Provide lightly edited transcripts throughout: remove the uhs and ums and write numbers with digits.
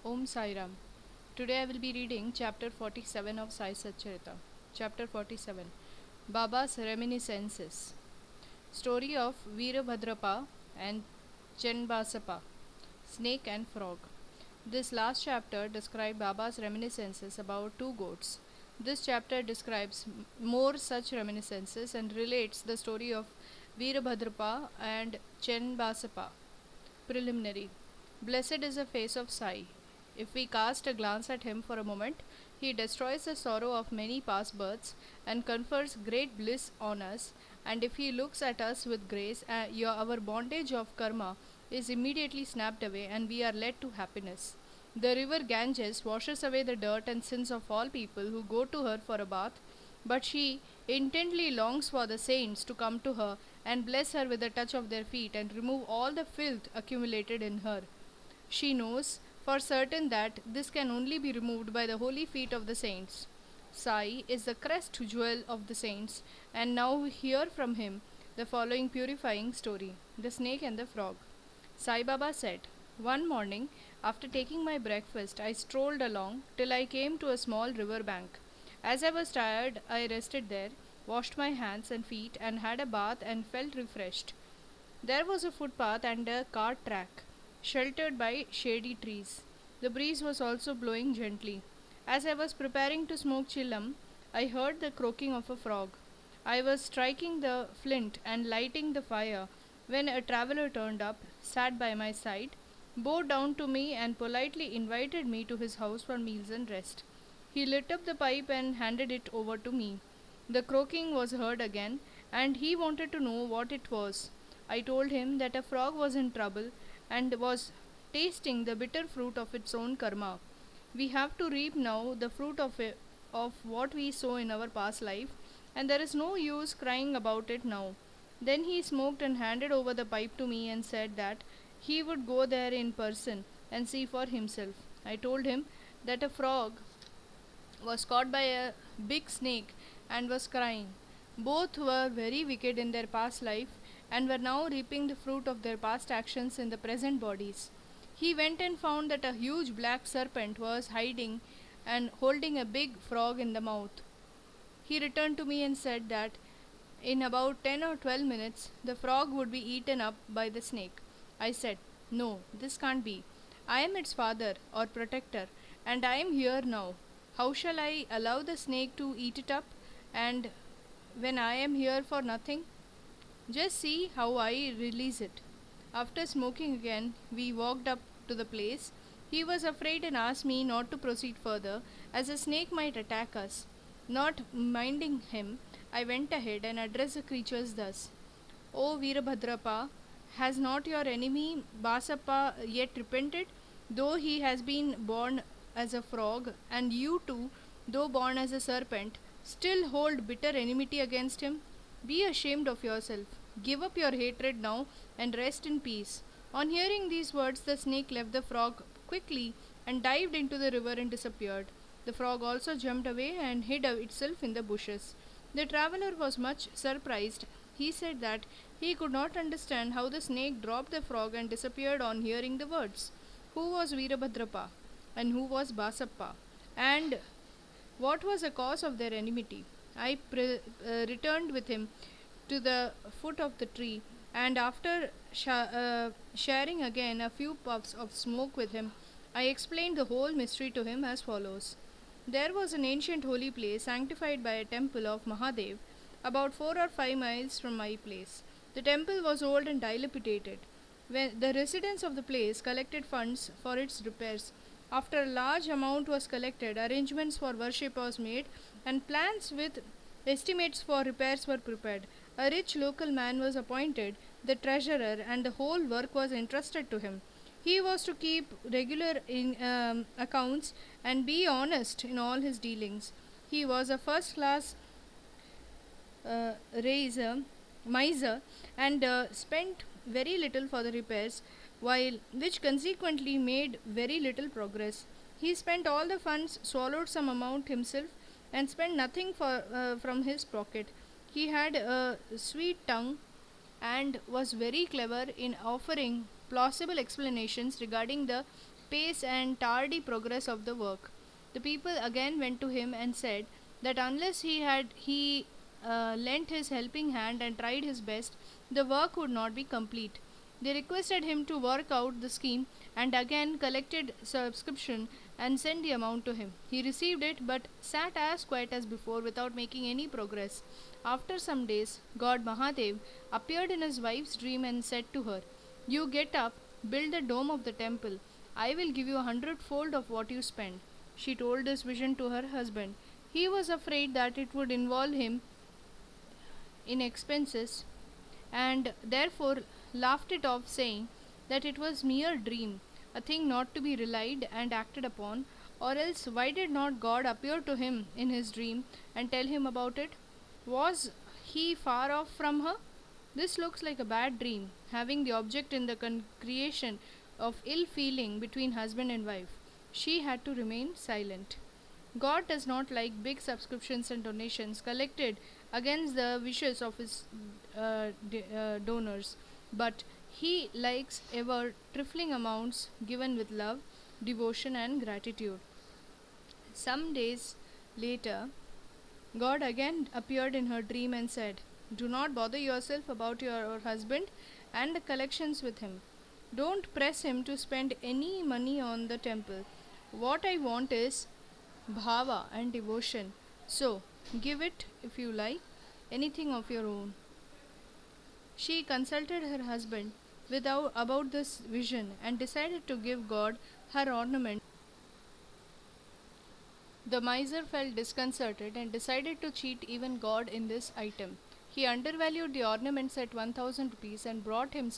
Om Sai Ram. Today I will be reading chapter 47 of Sai Satcharita. Chapter 47 Baba's Reminiscences. Story of Veerabhadrapa and Chenbasapa, Snake and Frog. This last chapter describes Baba's reminiscences about two goats. This chapter describes more such reminiscences and relates the story of Veerabhadrapa and Chenbasapa. Preliminary. Blessed is the face of Sai. If we cast a glance at him for a moment, he destroys the sorrow of many past births and confers great bliss on us. And if he looks at us with grace, our bondage of karma is immediately snapped away and we are led to happiness. The river Ganges washes away the dirt and sins of all people who go to her for a bath, but she intently longs for the saints to come to her and bless her with a touch of their feet and remove all the filth accumulated in her. She knows for certain that this can only be removed by the holy feet of the saints. Sai is the crest jewel of the saints, and now we hear from him the following purifying story: The Snake and the Frog. Sai Baba said, "One morning, after taking my breakfast, I strolled along till I came to a small river bank. As I was tired, I rested there, washed my hands and feet, and had a bath and felt refreshed. There was a footpath and a cart track, sheltered by shady trees. The breeze was also blowing gently. As I was preparing to smoke chillam, I heard the croaking of a frog. I was striking the flint and lighting the fire when a traveller turned up, sat by my side, bowed down to me, and politely invited me to his house for meals and rest. He lit up the pipe and handed it over to me. The croaking was heard again, and he wanted to know what it was. I told him that a frog was in trouble and was tasting the bitter fruit of its own karma. We have to reap now the fruit of what we sow in our past life, and there is no use crying about it now. Then he smoked and handed over the pipe to me and said that he would go there in person and see for himself. I told him that a frog was caught by a big snake and was crying. Both were very wicked in their past life and were now reaping the fruit of their past actions in the present bodies. He went and found that a huge black serpent was hiding and holding a big frog in the mouth. He returned to me and said that in about 10 or 12 minutes the frog would be eaten up by the snake. I said, "No, this can't be. I am its father or protector, and I am here now. How shall I allow the snake to eat it up, and when I am here for nothing? Just see how I release it." After smoking again, we walked up to the place. He was afraid and asked me not to proceed further, as a snake might attack us. Not minding him, I went ahead and addressed the creatures thus: "O Veerabhadrapa, has not your enemy Basappa yet repented, though he has been born as a frog, and you too, though born as a serpent, still hold bitter enmity against him? Be ashamed of yourself. Give up your hatred now and rest in peace." On hearing these words, the snake left the frog quickly and dived into the river and disappeared. The frog also jumped away and hid itself in the bushes. The traveller was much surprised. He said that he could not understand how the snake dropped the frog and disappeared on hearing the words. Who was Veerabhadrapa and who was Basappa, and what was the cause of their enmity? I returned with him to the foot of the tree, and after sharing again a few puffs of smoke with him, I explained the whole mystery to him as follows. There was an ancient holy place sanctified by a temple of Mahadev about 4 or 5 miles from my place. The temple was old and dilapidated. When the residents of the place collected funds for its repairs, after a large amount was collected, arrangements for worship was made, and plans with estimates for repairs were prepared. A rich local man was appointed the treasurer, and the whole work was entrusted to him. He was to keep regular accounts and be honest in all his dealings. He was a first class raiser, miser, and spent very little for the repairs, which consequently made very little progress. He spent all the funds, swallowed some amount himself, and spent nothing from his pocket. He had a sweet tongue and was very clever in offering plausible explanations regarding the pace and tardy progress of the work. The people again went to him and said that unless he lent his helping hand and tried his best, the work would not be complete. They requested him to work out the scheme and again collected subscription and sent the amount to him. He received it but sat as quiet as before without making any progress. After some days, God Mahadev appeared in his wife's dream and said to her, "You get up, build the dome of the temple. I will give you 100-fold of what you spend." She told this vision to her husband. He was afraid that it would involve him in expenses and therefore laughed it off, saying that it was mere dream, a thing not to be relied and acted upon, or else why did not God appear to him in his dream and tell him about it? Was he far off from her? This looks like a bad dream, having the object in the creation of ill feeling between husband and wife. She had to remain silent. God does not like big subscriptions and donations collected against the wishes of his donors, but he likes ever trifling amounts given with love, devotion, and gratitude. Some days later, God again appeared in her dream and said, "Do not bother yourself about your husband and the collections with him. Don't press him to spend any money on the temple. What I want is bhava and devotion. So, give it if you like, anything of your own." She consulted her husband about this vision and decided to give God her ornament. The miser felt disconcerted and decided to cheat even God in this item. He undervalued the ornaments at 1000 rupees and brought them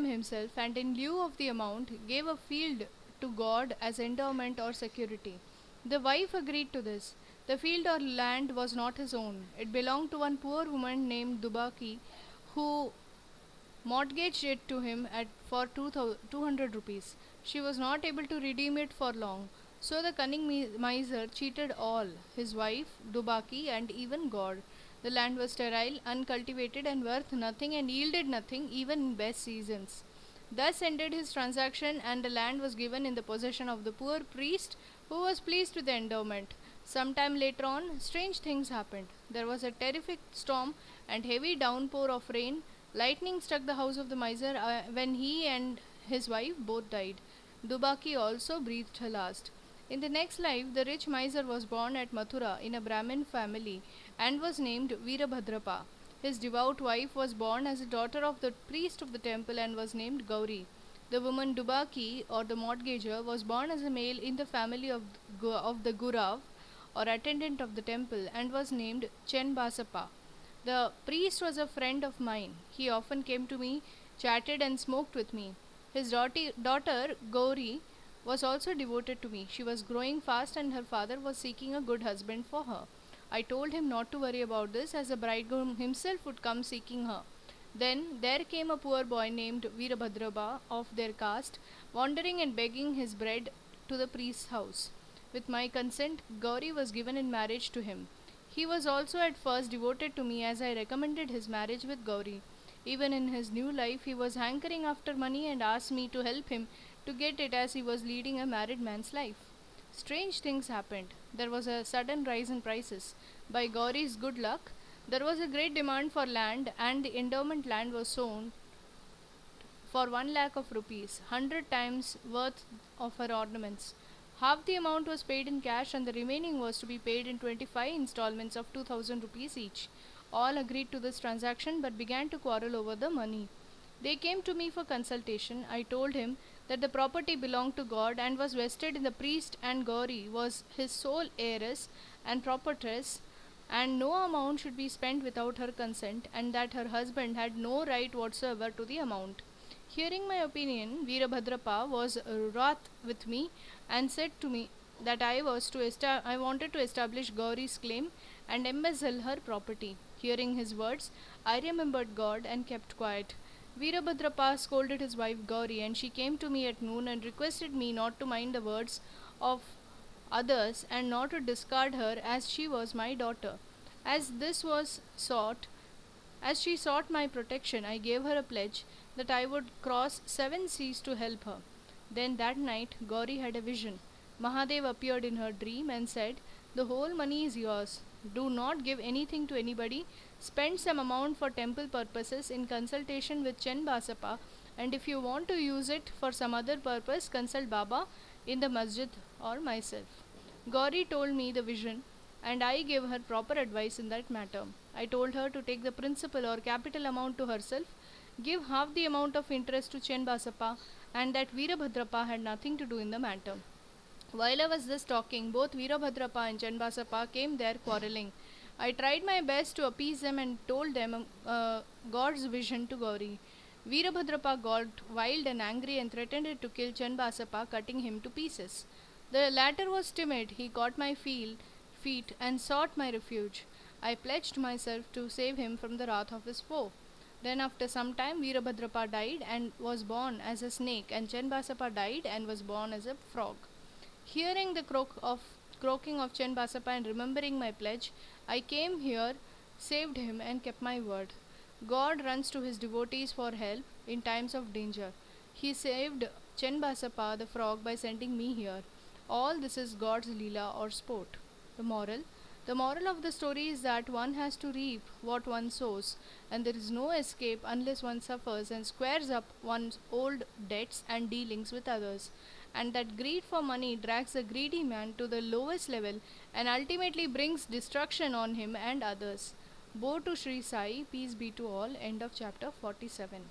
himself, and in lieu of the amount gave a field to God as endowment or security. The wife agreed to this. The field or land was not his own. It belonged to one poor woman named Dubaki, who mortgaged it to him for 200 rupees. She was not able to redeem it for long. So the cunning miser cheated all, his wife, Dubaki, and even God. The land was sterile, uncultivated, and worth nothing, and yielded nothing even in best seasons. Thus ended his transaction, and the land was given in the possession of the poor priest, who was pleased with the endowment. Some time later on, strange things happened. There was a terrific storm and heavy downpour of rain. Lightning struck the house of the miser when he and his wife both died. Dubaki also breathed her last. In the next life, the rich miser was born at Mathura in a Brahmin family and was named Veerabhadrapa. His devout wife was born as a daughter of the priest of the temple and was named Gauri. The woman Dubaki, or the mortgager, was born as a male in the family of the Gurav, or attendant of the temple, and was named Chenbasappa. The priest was a friend of mine. He often came to me, chatted, and smoked with me. His daughter Gauri was also devoted to me. She was growing fast, and her father was seeking a good husband for her. I told him not to worry about this, as the bridegroom himself would come seeking her. Then there came a poor boy named Veerabhadrapa of their caste, wandering and begging his bread to the priest's house. With my consent, Gauri was given in marriage to him. He was also at first devoted to me, as I recommended his marriage with Gauri. Even in his new life, he was hankering after money and asked me to help him to get it, as he was leading a married man's life. Strange things happened. There was a sudden rise in prices. By Gauri's good luck, there was a great demand for land, and the endowment land was sold for 1 lakh of rupees, 100 times worth of her ornaments. Half the amount was paid in cash, and the remaining was to be paid in 25 installments of 2000 rupees each. All agreed to this transaction but began to quarrel over the money. They came to me for consultation. I told him that the property belonged to God and was vested in the priest, and Gauri was his sole heiress and proprietress, and no amount should be spent without her consent, and that her husband had no right whatsoever to the amount. Hearing my opinion, Veerabhadrapa was wroth with me and said to me that I wanted to establish Gauri's claim and embezzle her property. Hearing his words, I remembered God and kept quiet. Veerabhadrapa scolded his wife Gauri, and she came to me at noon and requested me not to mind the words of others and not to discard her, as she was my daughter. As she sought my protection, I gave her a pledge that I would cross 7 seas to help her. Then that night, Gauri had a vision. Mahadev appeared in her dream and said, "The whole money is yours. Do not give anything to anybody. Spend some amount for temple purposes in consultation with Chen Basappa, and if you want to use it for some other purpose, consult Baba in the masjid or myself." Gauri told me the vision, and I gave her proper advice in that matter. I told her to take the principal or capital amount to herself, give half the amount of interest to Chen Basappa, and that Veerabhadrappa had nothing to do in the matter. While I was thus talking, both Veerabhadrappa and Chanbasappa came there quarrelling. I tried my best to appease them and told them God's vision to Gauri. Veerabhadrappa got wild and angry and threatened to kill Chanbasappa, cutting him to pieces. The latter was timid. He caught my feet and sought my refuge. I pledged myself to save him from the wrath of his foe. Then, after some time, Veerabhadrappa died and was born as a snake, and Chanbasappa died and was born as a frog. Hearing the croaking of Chen Basappa and remembering my pledge, I came here, saved him, and kept my word. God runs to his devotees for help in times of danger. He saved Chen Basappa the frog by sending me here. All this is God's Leela or sport. The moral. The moral of the story is that one has to reap what one sows, and there is no escape unless one suffers and squares up one's old debts and dealings with others, and that greed for money drags the greedy man to the lowest level and ultimately brings destruction on him and others. Bo to Sri Sai, peace be to all. End of chapter 47.